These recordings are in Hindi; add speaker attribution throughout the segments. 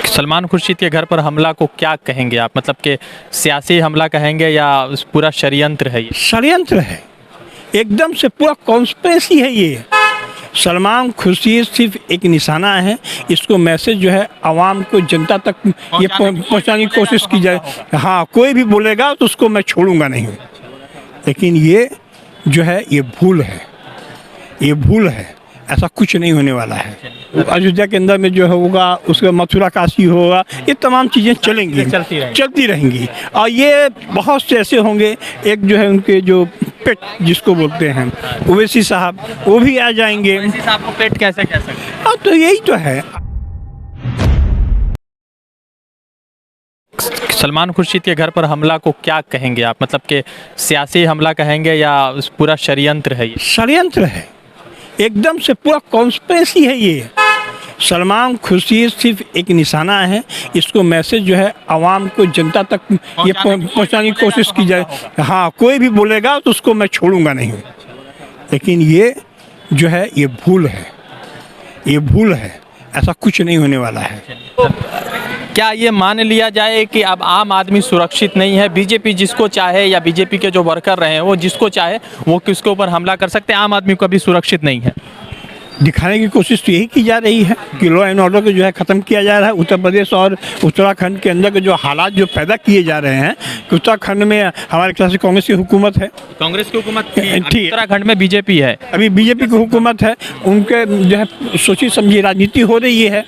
Speaker 1: सलमान खुर्शीद के घर पर हमला को क्या कहेंगे आप? मतलब कि सियासी हमला कहेंगे या पूरा षड्यंत्र है ये?
Speaker 2: षड्यंत्र है, एकदम से पूरा कॉन्स्पिरेसी है ये। सलमान खुर्शीद सिर्फ एक निशाना है, इसको मैसेज जो है आवाम को, जनता तक ये पहुंचाने की कोशिश की जाए। हाँ, कोई भी बोलेगा तो उसको मैं छोड़ूंगा नहीं, लेकिन ये जो है ये भूल है, ये भूल है। ऐसा कुछ नहीं होने वाला है। अयोध्या के अंदर में जो होगा, उसके मथुरा काशी होगा, ये तमाम चीज़ें चलेंगी, चलती रहेंगी। और ये बहुत से ऐसे होंगे, एक जो है उनके जो पेट जिसको बोलते हैं ओवैसी साहब, वो भी आ जाएंगे।
Speaker 1: ओवैसी साहब को पेट कैसे कह सकते हैं?
Speaker 2: हाँ, तो यही तो है।
Speaker 1: सलमान खुर्शीद के घर पर हमला को क्या कहेंगे आप? मतलब कि सियासी हमला कहेंगे या पूरा षड्यंत्र है ये?
Speaker 2: षड्यंत्र है, एकदम से पूरा कॉन्स्पिरेसी है ये। सलमान खुर्शीद सिर्फ एक निशाना है, इसको मैसेज जो है आवाम को, जनता तक ये पहुंचाने की कोशिश की जाए। हाँ, कोई भी बोलेगा तो उसको मैं छोड़ूंगा नहीं, लेकिन ये जो है ये भूल है, ये भूल है। ऐसा कुछ नहीं होने वाला है।
Speaker 1: क्या ये मान लिया जाए कि अब आम आदमी सुरक्षित नहीं है? बीजेपी जिसको चाहे या बीजेपी के जो वर्कर रहे हैं वो जिसको चाहे वो किसके ऊपर हमला कर सकते हैं, आम आदमी को अभी सुरक्षित नहीं है।
Speaker 2: दिखाने की कोशिश तो यही की जा रही है कि लॉ एंड ऑर्डर को जो है ख़त्म किया जा रहा है। उत्तर प्रदेश और उत्तराखंड के अंदर के जो हालात जो पैदा किए जा रहे हैं कि उत्तराखंड में हमारे ख्याल से कांग्रेस की हुकूमत है,
Speaker 1: कांग्रेस की हुकूमत थी, उत्तराखंड में बीजेपी है,
Speaker 2: अभी बीजेपी की हुकूमत है। उनके जो है सोची समझी राजनीति हो रही है।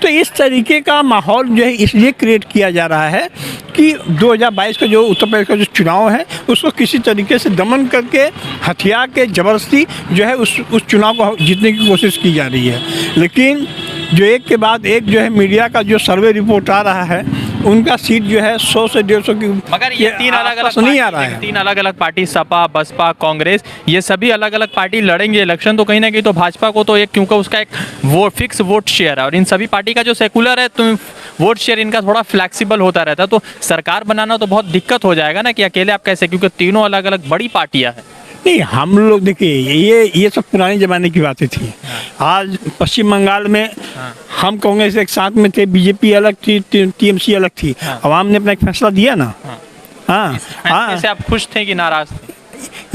Speaker 2: तो इस तरीके का माहौल जो है इसलिए क्रिएट किया जा रहा है कि 2022 का जो उत्तर प्रदेश का जो चुनाव है उसको किसी तरीके से दमन करके, हथियार के ज़बरदस्ती जो है उस चुनाव को जीतने की कोशिश की जा रही है। लेकिन जो एक के बाद एक जो है मीडिया का जो सर्वे रिपोर्ट आ रहा है, उनका सीट जो है 100 से 150 की,
Speaker 1: मगर ये तीन अलग अलग
Speaker 2: नहीं आ रहा है।
Speaker 1: तीन अलग अलग पार्टी, सपा, बसपा, कांग्रेस, ये सभी अलग अलग पार्टी लड़ेंगे इलेक्शन। तो कहीं ना कहीं तो भाजपा को तो एक, क्योंकि उसका एक वो फिक्स वोट शेयर है और इन सभी पार्टी का जो सेकुलर है तो वोट शेयर इनका थोड़ा फ्लैक्सीबल होता रहता है। तो सरकार बनाना तो बहुत दिक्कत हो जाएगा ना कि अकेले आप कैसे, क्योंकि तीनों अलग अलग बड़ी पार्टियां हैं।
Speaker 2: नहीं, हम लोग देखिए ये सब पुराने ज़माने की बातें थी। आज पश्चिम बंगाल में हम कांग्रेस एक साथ में थे, बीजेपी अलग थी, टीएमसी अलग थी। आवाम ने अपना एक फैसला दिया ना। हाँ,
Speaker 1: से आप खुश थे कि नाराज थे?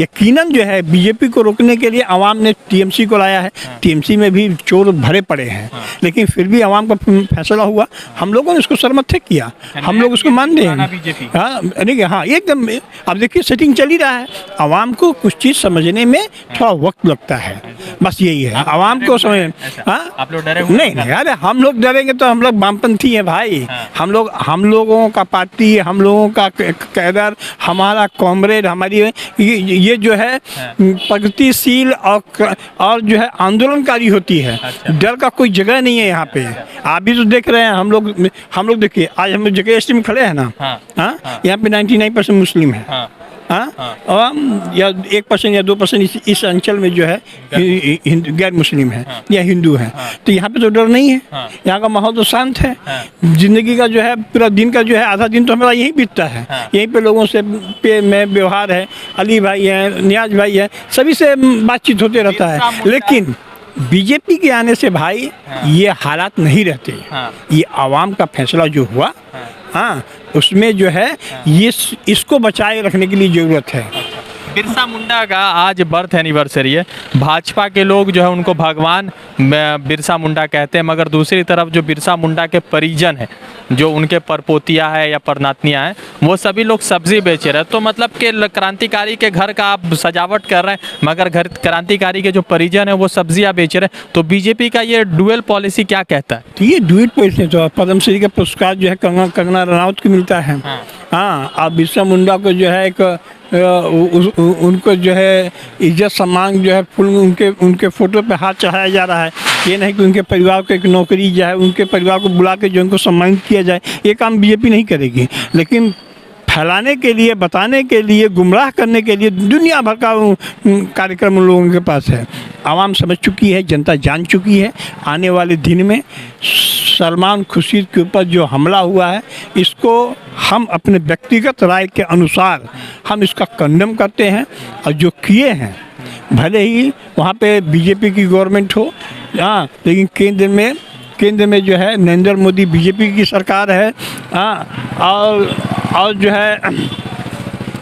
Speaker 2: यकीनन जो है बीजेपी को रोकने के लिए आवाम ने टीएमसी को लाया है। टीएमसी में भी चोर भरे पड़े हैं, लेकिन फिर भी आवाम का फैसला हुआ। हम लोगों ने उसको सर्वमत किया, हम लोग उसको मान रहे हैं। हाँ, नहीं, हाँ, एकदम। अब देखिए सेटिंग चल ही रहा है। आवाम को कुछ चीज़ समझने में थोड़ा वक्त लगता है, बस यही है। आवाम को समझ, हाँ,
Speaker 1: आप लोग डरे?
Speaker 2: नहीं, अरे हम लोग डरेंगे तो हम लोग वामपंथी हैं भाई। हम लोगों का पार्टी, हम लोगों का कैडर, हमारा कॉमरेड, हमारी ये जो है प्रगतिशील और जो है आंदोलनकारी होती है। डर का कोई जगह नहीं है यहाँ पे। आप भी तो देख रहे हैं, हम लोग देखिए, आज हम जगह एसटी में खड़े हैं ना। हाँ, यहाँ पे 99% मुस्लिम है। और या 1% या 2% इस अंचल में जो है गैर मुस्लिम है या हिंदू है। तो यहाँ पे तो डर नहीं है, यहाँ का माहौल तो शांत है। जिंदगी का जो है पूरा दिन का जो है आधा दिन तो हमारा यहीं बीतता है। यहीं पे लोगों से में व्यवहार है, अली भाई है, नियाज भाई है, सभी से बातचीत होते रहता है। लेकिन बीजेपी के आने से भाई ये हालात नहीं रहते। ये आवाम का फैसला जो हुआ, हाँ, उसमें जो है ये इसको बचाए रखने के लिए ज़रूरत है।
Speaker 1: बिरसा मुंडा का आज बर्थ एनिवर्सरी है। भाजपा के लोग जो है उनको भगवान बिरसा मुंडा कहते हैं, मगर दूसरी तरफ जो बिरसा मुंडा के परिजन हैं, जो उनके परपोतियाँ हैं या परनातनियाँ हैं, वो सभी लोग सब्जी बेच रहे हैं। तो मतलब कि क्रांतिकारी के घर का आप सजावट कर रहे हैं, मगर घर क्रांतिकारी के जो परिजन हैं वो सब्जियाँ बेच रहे हैं। तो बीजेपी का ये डुअल पॉलिसी क्या कहता है?
Speaker 2: तो ये डुअल पॉलिसी तो पद्मश्री का पुरस्कार जो है कंगना रनौत को मिलता है। हाँ, अब बिरसा मुंडा को जो है एक उनको जो है इज्जत सम्मान जो है फुल उनके फ़ोटो पे हाथ चढ़ाया जा रहा है। ये नहीं कि उनके परिवार को एक नौकरी जो है, उनके परिवार को बुला के जो उनको सम्मानित किया जाए। ये काम बीजेपी नहीं करेगी, लेकिन फैलाने के लिए, बताने के लिए, गुमराह करने के लिए दुनिया भर का कार्यक्रम उन लोगों के पास है। आवाम समझ चुकी है, जनता जान चुकी है। आने वाले दिन में सलमान खुर्शीद के ऊपर जो हमला हुआ है, इसको हम अपने व्यक्तिगत राय के अनुसार हम इसका कंडेम करते हैं। और जो किए हैं, भले ही वहाँ पे बीजेपी की गवर्नमेंट हो, हाँ, लेकिन केंद्र में केंद्र में जो है नरेंद्र मोदी बीजेपी की सरकार है। हाँ, और जो है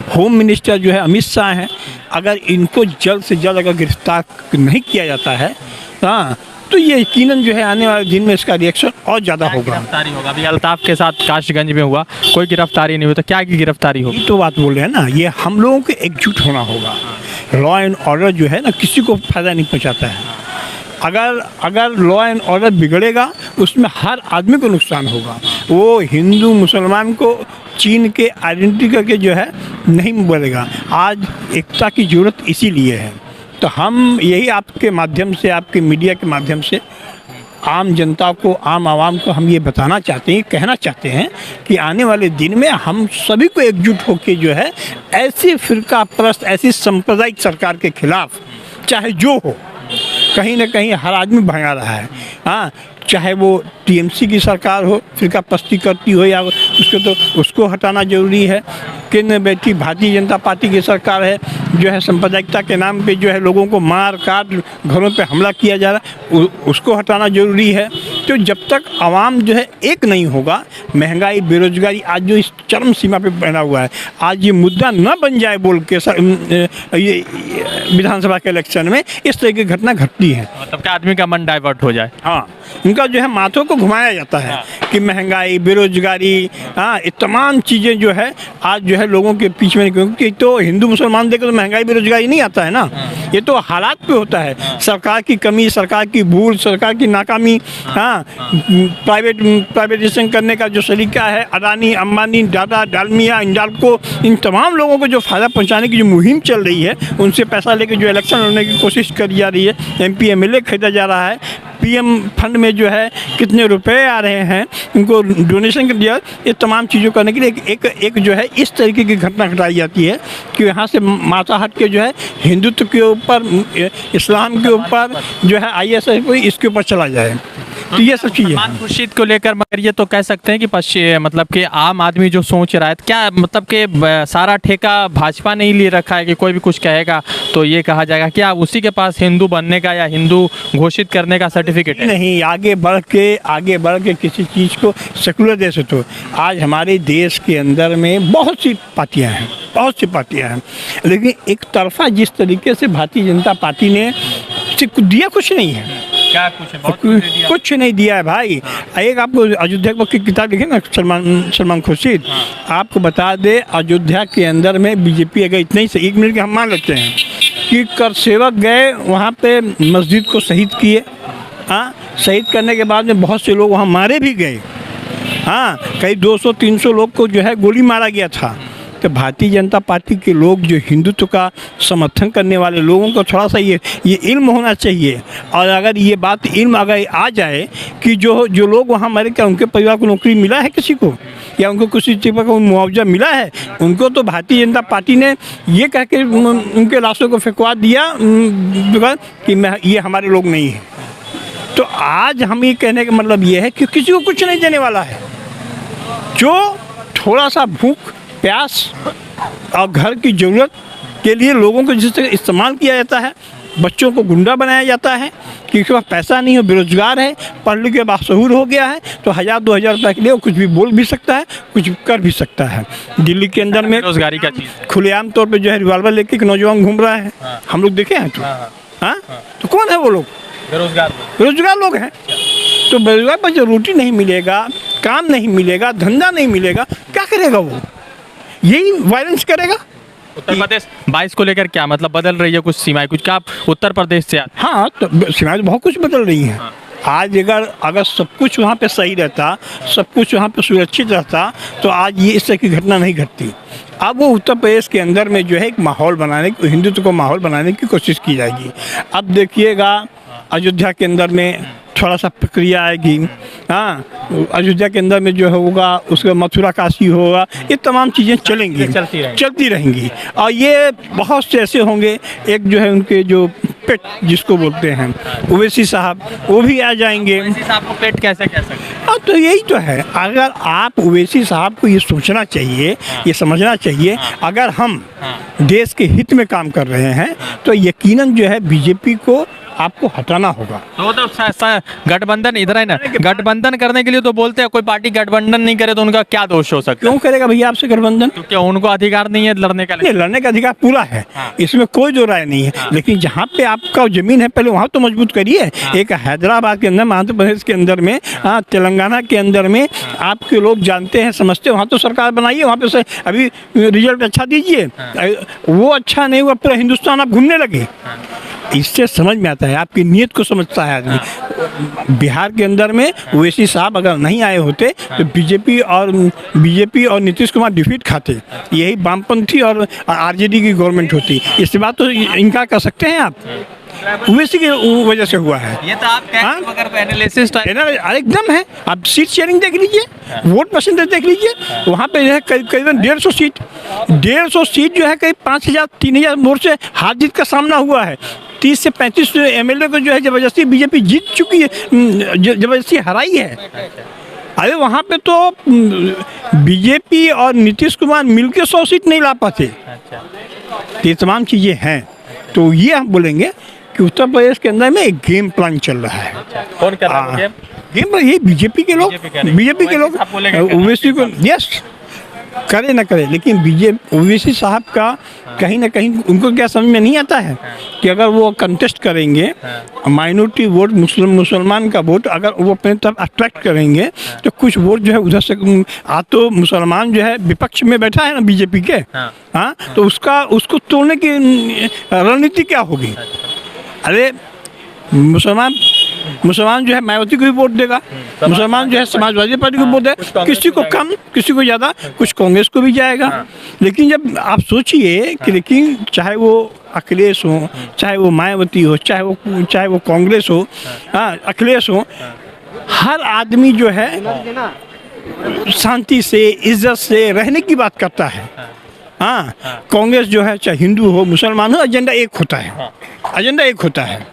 Speaker 2: होम मिनिस्टर जो है अमित शाह हैं। अगर इनको जल्द से जल्द अगर गिरफ्तार नहीं किया जाता है, हाँ, तो ये यकीनन जो है आने वाले दिन में इसका रिएक्शन और ज़्यादा होगा।
Speaker 1: गिरफ्तारी होगा? अभी अल्ताफ के साथ काशगंज में हुआ, कोई गिरफ्तारी नहीं हुई, तो क्या की गिरफ्तारी होगी?
Speaker 2: तो बात बोल रहे हैं ना, ये हम लोगों को एकजुट होना होगा। लॉ एंड ऑर्डर जो है ना किसी को फ़ायदा नहीं पहुंचाता है। अगर लॉ एंड ऑर्डर बिगड़ेगा उसमें हर आदमी को नुकसान होगा। वो हिंदू मुसलमान को चीन के आइडेंटिटी करके जो है नहीं बोलेगा। आज एकता की ज़रूरत इसीलिए है। तो हम यही आपके माध्यम से, आपके मीडिया के माध्यम से आम जनता को, आम आवाम को हम ये बताना चाहते हैं, कहना चाहते हैं कि आने वाले दिन में हम सभी को एकजुट होकर जो है ऐसी फिरका परस्त, ऐसी सांप्रदायिक सरकार के खिलाफ, चाहे जो हो, कहीं ना कहीं हर आदमी भगा रहा है। हाँ, चाहे वो टीएमसी की सरकार हो, फिरका परस्ती करती हो, या उसको हटाना जरूरी है। केंद्र में बैठी भारतीय जनता पार्टी की सरकार है, जो है सांप्रदायिकता के नाम पे जो है लोगों को मार काट, घरों पे हमला किया जा रहा है, उसको हटाना जरूरी है। तो जब तक आवाम जो है एक नहीं होगा, महंगाई, बेरोजगारी आज जो इस चरम सीमा पे बना हुआ है, आज ये मुद्दा न बन जाए बोल के ये विधानसभा के इलेक्शन में इस तरह की घटना घटती है,
Speaker 1: मतलब क्या आदमी का मन डाइवर्ट हो जाए।
Speaker 2: हाँ, इनका जो है माथों को घुमाया जाता है कि महंगाई, बेरोजगारी, हाँ, ये तमाम चीज़ें जो है आज जो है लोगों के पीछे में, क्योंकि तो हिंदू मुसलमान देकर तो महंगाई बेरोजगारी नहीं आता है ना, ये तो हालात पे होता है। सरकार की कमी, सरकार की भूल, सरकार की नाकामी, हाँ, प्राइवेटाइजेशन करने का जो सलीका है, अडानी, अंबानी, टाटा, डालमिया, इंडाल्को, इन तमाम लोगों को जो फ़ायदा पहुंचाने की जो मुहिम चल रही है, उनसे पैसा लेकर जो इलेक्शन लड़ने की कोशिश करी जा रही है, MP MLA खरीदा जा रहा है, PM फंड में जो है कितने रुपए आ रहे हैं, उनको डोनेशन कर दिया, ये तमाम चीज़ों करने के लिए एक जो है इस तरीके की घटना घटाई जाती है कि यहाँ से माथा हट के जो है हिंदुत्व के ऊपर, इस्लाम के ऊपर जो है ISI कोई इसके ऊपर चला जाए। तो ये सब चीज़ें
Speaker 1: सलमान खुर्शीद को लेकर, मगर ये तो कह सकते हैं कि मतलब कि आम आदमी जो सोच रहा है, क्या मतलब कि सारा ठेका भाजपा ने ही ले रखा है कि कोई भी कुछ कहेगा तो ये कहा जाएगा कि आप उसी के पास हिंदू बनने का या हिंदू घोषित करने का सर्टिफिकेट है?
Speaker 2: नहीं, आगे बढ़ के किसी चीज़ को सेकुलर देश, तो आज हमारे देश के अंदर में बहुत सी पार्टियां हैं, लेकिन एक तरफा जिस तरीके से भारतीय जनता पार्टी ने दिया, कुछ नहीं है।
Speaker 1: क्या
Speaker 2: कुछ नहीं दिया है भाई। एक आपको अयोध्या की किताब लिखे ना सलमान खुर्शीद, आपको बता दे अयोध्या के अंदर में बीजेपी अगर इतना ही, 1 मिनट के हम मान लेते हैं कि कर सेवक गए वहाँ पे मस्जिद को शहीद किए, हाँ, शहीद करने के बाद में बहुत से लोग वहाँ मारे भी गए, हाँ, कई 200-300 लोग को जो है गोली मारा गया था। तो भारतीय जनता पार्टी के लोग जो हिंदुत्व का समर्थन करने वाले लोगों को थोड़ा सा ये इल्म होना चाहिए। और अगर ये बात इल्म अगर आ जाए कि जो लोग वहाँ मरे, क्या उनके परिवार को नौकरी मिला है किसी को, या उनको किसी चीज़ का मुआवजा मिला है? उनको तो भारतीय जनता पार्टी ने ये कह के उनके लाशों को फेंकवा दिया कि ये हमारे लोग नहीं हैं। तो आज हम ये कहने का मतलब ये है कि किसी को कुछ नहीं देने वाला है। जो थोड़ा सा भूख, प्यास और घर की ज़रूरत के लिए लोगों को जिस तरह इस्तेमाल किया जाता है, बच्चों को गुंडा बनाया जाता है कि उसके पास पैसा नहीं हो, बेरोजगार है, पढ़ लिख के बाशऊर हो गया है, तो 1000-2000 रुपये के लिए वो कुछ भी बोल भी सकता है, कुछ कर भी सकता है। दिल्ली के अंदर में
Speaker 1: रोजगारी का चीज़
Speaker 2: खुलेआम तौर पे जो है रिवाल्वर लेके एक नौजवान घूम रहा है, हम लोग देखे हैं। तो हाँ, तो कौन है वो लोग? बेरोजगार लोग हैं। तो बेरोजगार पर जो रोटी नहीं मिलेगा, काम नहीं मिलेगा, धंधा नहीं मिलेगा, क्या करेगा वो? यही वायलेंस करेगा।
Speaker 1: उत्तर प्रदेश 22 को लेकर क्या मतलब बदल रही है कुछ सीमाएं, कुछ? क्या आप उत्तर प्रदेश से आते?
Speaker 2: हाँ, तो सीमाएं बहुत कुछ बदल रही हैं। आज अगर सब कुछ वहाँ पे सही रहता, सब कुछ वहाँ पे सुरक्षित रहता, तो आज ये इस तरह की घटना नहीं घटती। अब वो उत्तर प्रदेश के अंदर में जो है एक माहौल बनाने, हिंदुत्व को माहौल बनाने की कोशिश की जाएगी। अब देखिएगा अयोध्या के अंदर में थोड़ा सा प्रक्रिया आएगी, हाँ, अयोध्या के अंदर में जो होगा उसके मथुरा काशी होगा, ये तमाम चीज़ें चलती रहेंगी। और ये बहुत से ऐसे होंगे, एक जो है उनके जो पेट जिसको बोलते हैं ओवैसी साहब, वो भी आ जाएंगे।
Speaker 1: ओवैसी साहब को पेट कैसे कह सकते हैं?
Speaker 2: हाँ, तो यही तो है। अगर आप ओवैसी साहब को ये सोचना चाहिए, ये समझना चाहिए, अगर हम देश के हित में काम कर रहे हैं तो यकीनन जो है बीजेपी को आपको हटाना होगा।
Speaker 1: तो गठबंधन इधर है ना, गठबंधन करने के लिए तो बोलते हैं कोई पार्टी गठबंधन नहीं करे तो उनका क्या दोष हो सकता है?
Speaker 2: क्यों करेगा भैया आपसे गठबंधन?
Speaker 1: तो क्या उनको अधिकार नहीं है लड़ने का?
Speaker 2: नहीं, लड़ने का अधिकार पूरा है, इसमें कोई दो राय नहीं है। लेकिन जहाँ पे आपका जमीन है पहले वहाँ तो मजबूत करिए। एक हैदराबाद के अंदर, मध्य प्रदेश के अंदर में, तेलंगाना के अंदर में आपके लोग जानते हैं, समझते हैं, वहाँ तो सरकार बनाइए, वहाँ पे से अभी रिजल्ट अच्छा दीजिए। वो अच्छा नहीं हुआ, पूरा हिंदुस्तान आप घूमने लगे। इससे समझ में आता है, आपकी नीयत को समझता है आदमी। बिहार के अंदर में ओवैसी साहब अगर नहीं आए होते तो बीजेपी और नीतीश कुमार डिफीट खाते, यही वामपंथी और आरजेडी की गवर्नमेंट होती। इस बात तो इनकार कर सकते हैं आप, ओवैसी की वजह से हुआ है।
Speaker 1: ये तो आप एनालिसिस
Speaker 2: एकदम है। आप सीट शेयरिंग देख लीजिए, वोट परसेंटेज देख लीजिए, वहाँ पे जो है करीबन 150 सीट जो है करीब 5,000 3,000 वोट से हार जीत का सामना हुआ है। 30 से 35 MLA को जो है जबरदस्ती बीजेपी जीत चुकी है, जबरदस्ती हराई है। अरे वहाँ पे तो बीजेपी और नीतीश कुमार मिलकर 100 सीट नहीं ला पाते। ये तमाम चीज़ें हैं, तो ये हम बोलेंगे कि उत्तर प्रदेश के अंदर में एक गेम प्लान चल रहा है।
Speaker 1: कौन कर रहा है
Speaker 2: गेम प्लान? ये बीजेपी के लोग ओवैसी को, यस, करे ना करे, लेकिन ओवैसी साहब का कहीं ना कहीं उनको क्या समझ में नहीं आता है कि अगर वो कंटेस्ट करेंगे, माइनॉरिटी वोट, मुसलमान का वोट अगर वो अपने तरफ अट्रैक्ट करेंगे तो कुछ वोट जो है उधर से तो मुसलमान जो है विपक्ष में बैठा है ना बीजेपी के, हाँ, तो उसको तोड़ने की रणनीति क्या होगी? अरे मुसलमान जो है मायावती को भी वोट देगा, मुसलमान जो है समाजवादी पार्टी को वोट देगा, किसी को कम किसी को ज़्यादा, कुछ कांग्रेस को भी जाएगा। लेकिन जब आप सोचिए कि लेकिन चाहे वो अखिलेश हो, चाहे वो मायावती हो, चाहे वो कांग्रेस हो, हाँ, अखिलेश हो, हर आदमी जो है शांति से, इज्जत से रहने की बात करता है। हाँ, कांग्रेस जो है चाहे हिंदू हो मुसलमान हो, एजेंडा एक होता है, एजेंडा एक होता है।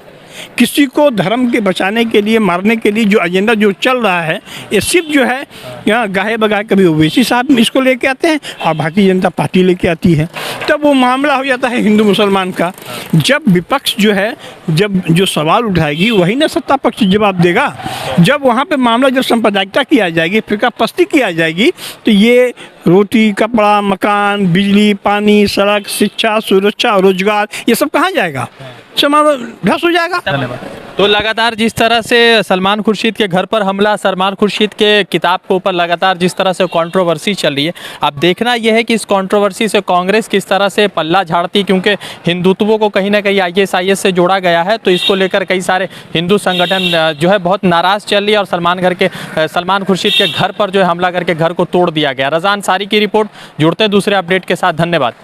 Speaker 2: किसी को धर्म के बचाने के लिए, मारने के लिए जो एजेंडा जो चल रहा है, ये सिर्फ जो है यहाँ गाहे बगाहे कभी ओवैसी साहब इसको लेके आते हैं और भारतीय जनता पार्टी लेके आती है, तब वो मामला हो जाता है हिंदू मुसलमान का। जब विपक्ष जो है जब जो सवाल उठाएगी वही ना सत्ता पक्ष जवाब देगा। जब वहाँ पे मामला जब सांप्रदायिकता किया जाएगी, फिरकापरस्ती किया जाएगी, तो ये रोटी, कपड़ा, मकान, बिजली, पानी, सड़क, शिक्षा, सुरक्षा, रोजगार, ये सब कहाँ जाएगा? समारोह ध्वस्त हो जाएगा।
Speaker 1: तो लगातार जिस तरह से सलमान खुर्शीद के घर पर हमला, सलमान खुर्शीद के किताब के ऊपर लगातार जिस तरह से कंट्रोवर्सी चल रही है, अब देखना यह है कि इस कंट्रोवर्सी से कांग्रेस किस तरह से पल्ला झाड़ती, क्योंकि हिंदुत्व को कहीं ना कहीं IS से जोड़ा गया है। तो इसको लेकर कई सारे हिंदू संगठन जो है बहुत नाराज़ चल रही है और सलमान खुर्शीद के घर पर जो है हमला करके घर को तोड़ दिया गया। रज़ा अंसारी की रिपोर्ट। जुड़ते हैं दूसरे अपडेट के साथ। धन्यवाद।